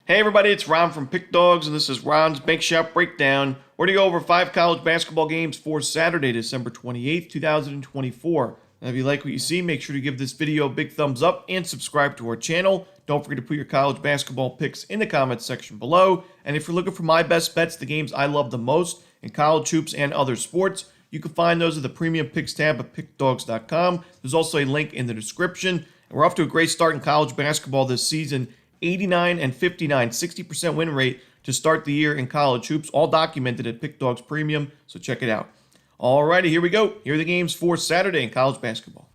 Hey everybody, it's Ron from Pick Dawgz, and this is Ron's Bake Shop Breakdown. We're going to go over 5 college basketball games for Saturday, December 28th, 2024. Now, if you like what you see, make sure to give this video a big thumbs up and subscribe to our channel. Don't forget to put your college basketball picks in the comments section below. And if you're looking for my best bets, the games I love the most in college hoops and other sports, you can find those at the Premium Picks tab at pickdawgz.com. There's also a link in the description. And we're off to a great start in college basketball this season. 89 and 59, 60% win rate to start the year in college hoops, all documented at Pick Dawgz Premium, so check it out. Alrighty, here we go. Here are the games for Saturday in college basketball.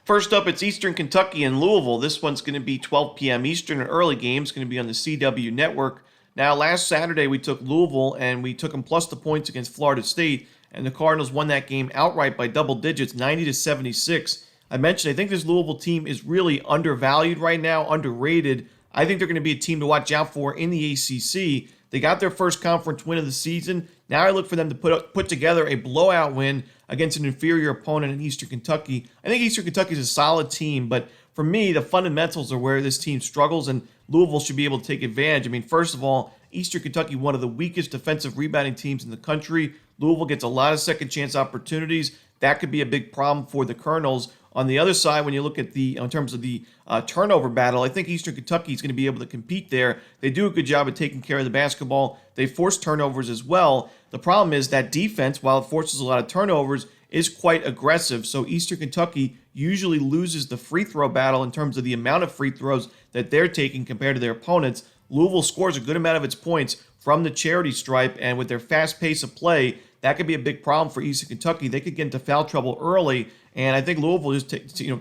First up, it's Eastern Kentucky and Louisville. This one's going to be 12 p.m. Eastern, an early game. It's going to be on the CW network. Now, last Saturday, we took Louisville, and we took them plus the points against Florida State, and the Cardinals won that game outright by double digits, 90-76. I mentioned, I think this Louisville team is really undervalued right now, underrated. I think they're going to be a team to watch out for in the ACC. They got their first conference win of the season. Now I look for them to put together a blowout win against an inferior opponent in Eastern Kentucky. I think Eastern Kentucky is a solid team, but for me, the fundamentals are where this team struggles, and Louisville should be able to take advantage. I mean, first of all, Eastern Kentucky, one of the weakest defensive rebounding teams in the country. Louisville gets a lot of second chance opportunities. That could be a big problem for the Colonels. On the other side, when you look at in terms of the turnover battle, I think Eastern Kentucky is going to be able to compete there. They do a good job of taking care of the basketball. They force turnovers as well. The problem is that defense, while it forces a lot of turnovers, is quite aggressive. So Eastern Kentucky usually loses the free throw battle in terms of the amount of free throws that they're taking compared to their opponents. Louisville scores a good amount of its points from the charity stripe, and with their fast pace of play, that could be a big problem for Eastern Kentucky. They could get into foul trouble early, and I think Louisville just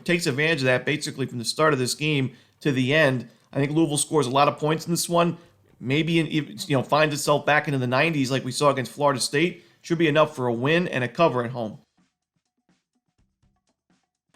takes advantage of that basically from the start of this game to the end. I think Louisville scores a lot of points in this one. Maybe finds itself back into the 90s like we saw against Florida State. Should be enough for a win and a cover at home.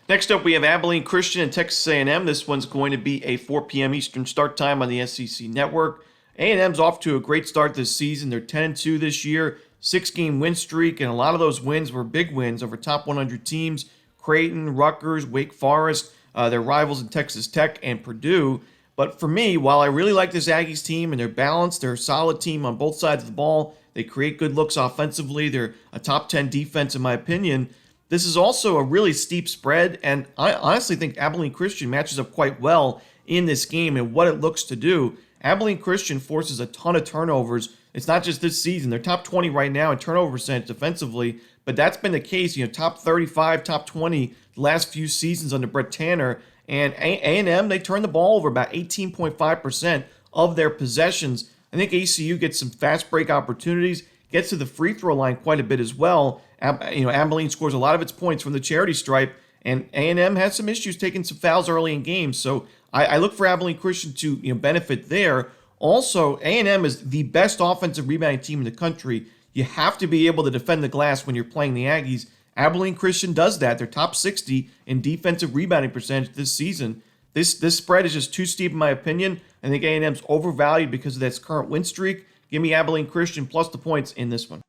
Next up, we have Abilene Christian and Texas A&M. This one's going to be a 4 p.m. Eastern start time on the SEC Network. A&M's off to a great start this season. They're 10-2 this year, 6-game win streak, and a lot of those wins were big wins over top 100 teams. Creighton, Rutgers, Wake Forest, their rivals in Texas Tech and Purdue. But for me, while I really like this Aggies team and they're balanced, they're a solid team on both sides of the ball. They create good looks offensively. They're a top 10 defense in my opinion. This is also a really steep spread, and I honestly think Abilene Christian matches up quite well in this game and what it looks to do. Abilene Christian forces a ton of turnovers. It's not just this season. They're top 20 right now in turnover percentage defensively, but that's been the case. Top 35, top 20 the last few seasons under Brett Tanner. And A&M, they turn the ball over about 18.5% of their possessions. I think ACU gets some fast break opportunities, gets to the free throw line quite a bit as well. Abilene scores a lot of its points from the charity stripe, and A&M has some issues taking some fouls early in games. So I look for Abilene Christian to benefit there. Also, A&M is the best offensive rebounding team in the country. You have to be able to defend the glass when you're playing the Aggies. Abilene Christian does that. They're top 60 in defensive rebounding percentage this season. This spread is just too steep in my opinion. I think A&M's overvalued because of that current win streak. Give me Abilene Christian plus the points in this one.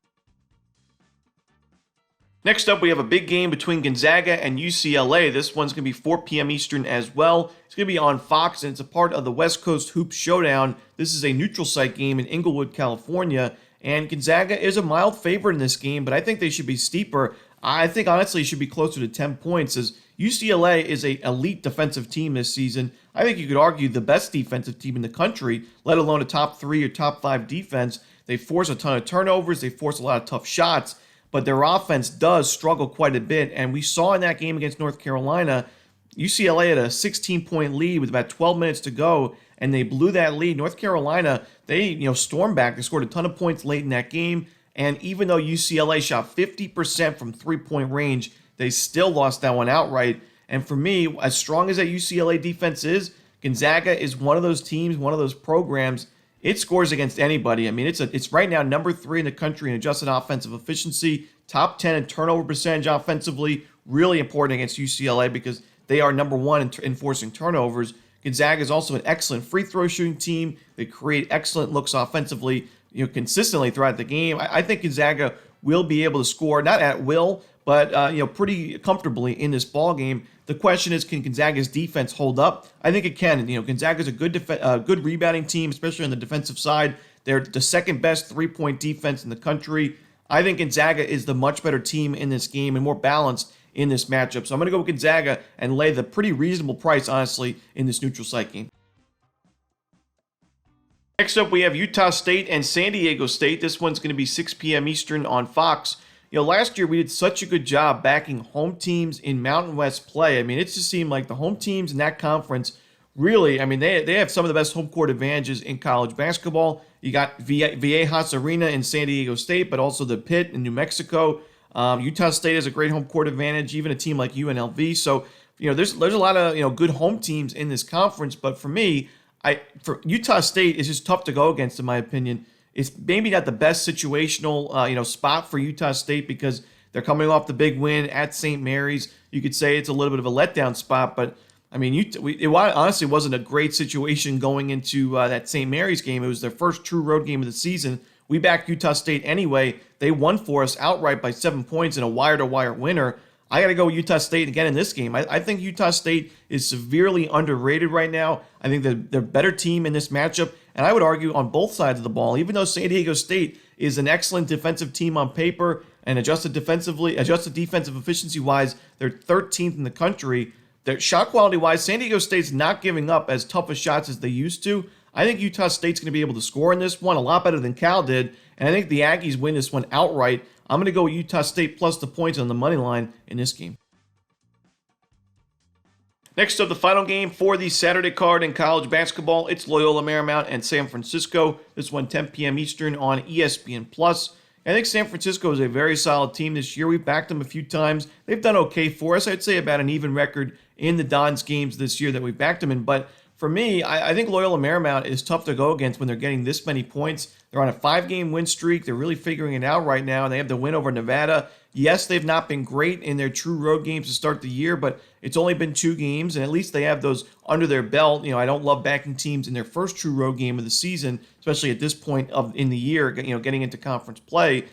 Next up, we have a big game between Gonzaga and UCLA. This one's going to be 4 p.m. Eastern as well. It's going to be on Fox, and it's a part of the West Coast Hoops Showdown. This is a neutral site game in Inglewood, California, and Gonzaga is a mild favorite in this game, but I think they should be steeper. I think, honestly, it should be closer to 10 points, as UCLA is an elite defensive team this season. I think you could argue the best defensive team in the country, let alone a top 3 or top 5 defense. They force a ton of turnovers. They force a lot of tough shots. But their offense does struggle quite a bit. And we saw in that game against North Carolina, UCLA had a 16-point lead with about 12 minutes to go, and they blew that lead. North Carolina, they stormed back. They scored a ton of points late in that game. And even though UCLA shot 50% from three-point range, they still lost that one outright. And for me, as strong as that UCLA defense is, Gonzaga is one of those teams, one of those programs. It scores against anybody. I mean, it's right now number 3 in the country in adjusted offensive efficiency, top 10 in turnover percentage offensively. Really important against UCLA because they are number 1 in forcing turnovers. Gonzaga is also an excellent free throw shooting team. They create excellent looks offensively, consistently throughout the game. I think Gonzaga will be able to score, not at will, but pretty comfortably in this ball game. The question is, can Gonzaga's defense hold up? I think it can. Gonzaga's a good rebounding team, especially on the defensive side. They're the second best three-point defense in the country. I think Gonzaga is the much better team in this game and more balanced in this matchup. So I'm going to go with Gonzaga and lay the pretty reasonable price, honestly, in this neutral site game. Next up, we have Utah State and San Diego State. This one's going to be 6 p.m. Eastern on Fox. Last year we did such a good job backing home teams in Mountain West play. I mean, it just seemed like the home teams in that conference really, I mean, they have some of the best home court advantages in college basketball. You got Viejas Arena in San Diego State, but also the Pit in New Mexico. Utah State has a great home court advantage, even a team like UNLV. So, there's a lot of, good home teams in this conference. But for me, for Utah State, it's just tough to go against, in my opinion. It's maybe not the best situational, spot for Utah State because they're coming off the big win at St. Mary's. You could say it's a little bit of a letdown spot, but I mean, it honestly wasn't a great situation going into that St. Mary's game. It was their first true road game of the season. We backed Utah State anyway. They won for us outright by 7 points in a wire-to-wire winner. I got to go with Utah State again in this game. I think Utah State is severely underrated right now. I think they're a better team in this matchup, and I would argue on both sides of the ball. Even though San Diego State is an excellent defensive team on paper and adjusted defensive efficiency-wise, they're 13th in the country. Their shot quality-wise, San Diego State's not giving up as tough of shots as they used to. I think Utah State's going to be able to score in this one a lot better than Cal did, and I think the Aggies win this one outright. I'm going to go with Utah State plus the points on the money line in this game. Next up, the final game for the Saturday card in college basketball. It's Loyola Marymount and San Francisco. This one 10 p.m. Eastern on ESPN+. I think San Francisco is a very solid team this year. We've backed them a few times. They've done okay for us. I'd say about an even record in the Dons games this year that we've backed them in. But for me, I think Loyola Marymount is tough to go against when they're getting this many points. They're on a 5-game win streak. They're really figuring it out right now, and they have the win over Nevada. Yes, they've not been great in their true road games to start the year, but it's only been 2 games, and at least they have those under their belt. I don't love backing teams in their first true road game of the season, especially at this point in the year, getting into conference play.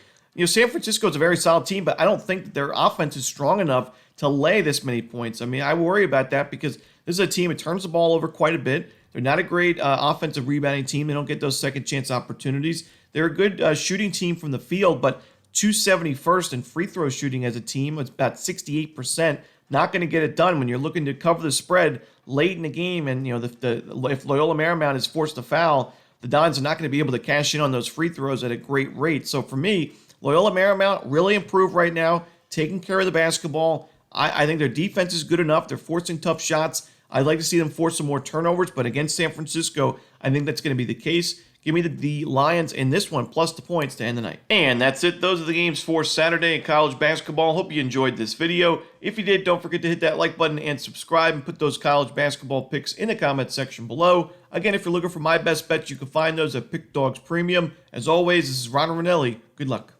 San Francisco is a very solid team, but I don't think that their offense is strong enough to lay this many points. I mean, I worry about that because this is a team that turns the ball over quite a bit. They're not a great offensive rebounding team. They don't get those second chance opportunities. They're a good shooting team from the field, but 271st in free throw shooting as a team. It's about 68%. Not going to get it done when you're looking to cover the spread late in the game. And if Loyola Marymount is forced to foul, the Dons are not going to be able to cash in on those free throws at a great rate. So for me, Loyola Marymount really improved right now, taking care of the basketball. I think their defense is good enough. They're forcing tough shots. I'd like to see them force some more turnovers, but against San Francisco, I think that's going to be the case. Give me the Lions in this one, plus the points to end the night. And that's it. Those are the games for Saturday in college basketball. Hope you enjoyed this video. If you did, don't forget to hit that like button and subscribe and put those college basketball picks in the comment section below. Again, if you're looking for my best bets, you can find those at Pickdawgz Premium. As always, this is Romanelli. Good luck.